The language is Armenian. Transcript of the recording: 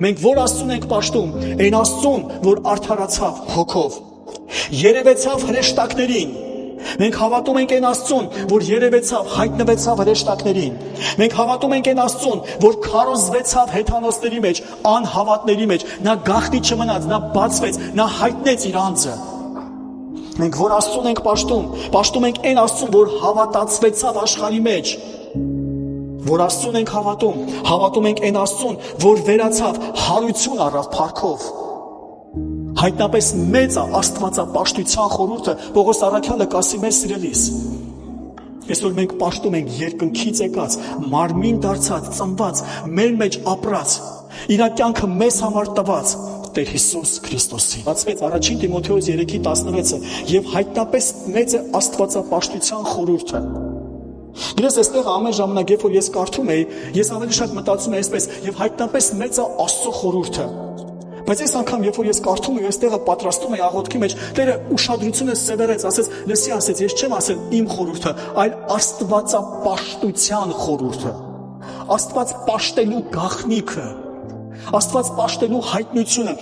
Մենք որ Աստծուն ենք պաշտում, այն Աստծուն, որ արդարացավ հոգով, երևեցավ հրեշտակներին։ Մենք հավատում ենք այն Աստծուն, որ երևեցավ, հայտնվեցավ հրեշտակներին։ Մենք հավատում ենք այն Աստծուն, որ քարոզվեցավ հեթանոսների մեջ, անհավատների մեջ, նա գաղտնի չմնաց, նա բացվեց, նա հայտնեց իր անձը։ Մենք որ Աստծուն ենք պաշտում ենք այն Աստծուն, որ հավատացվեցավ աշխարհի մեջ։ Որ Աստծուն ենք հավատում ենք այն Աստծուն, որ վերացավ, հարություն առավ փառքով։ Հայտնապես մեծ է աստվածապաշտության խորհուրդը, Պողոս առաքյալը կասի մեզ սիրելիս։ Այսօր մենք պաշտում ենք երկնքից եկած, մարմին դարձած, ծնված, մեր մեջ ապրած, իր կյանքը մեզ համար տված Տեր Հիսուս Քրիստոսի։ Բացվեց առաջին Տիմոթեոս 3:16-ը եւ հայտնապես մեծ է աստվածապաշտության խորհուրդը։ Գիտես, այստեղ ամեն ժամանակ, երբ որ ես կարդում էի, ես ավելի շատ մտածում էի այսպես, եւ հայտնապես մեծ է Աստծո խորհուրդը։ Բայց այս անգամ, երբ որ ես կարդում եմ, այստեղը պատրաստում էի աղոթքի մեջ, Տերը ուշադրությունը սևեռեց, ասեց, լսի, ասեց, ես չեմ ասել իմ խորհուրդը, այլ աստվածապաշտության խորհուրդը։ Աստված պաշտելու գաղտնիքը, Աստված պաշտելու հայտնությունը։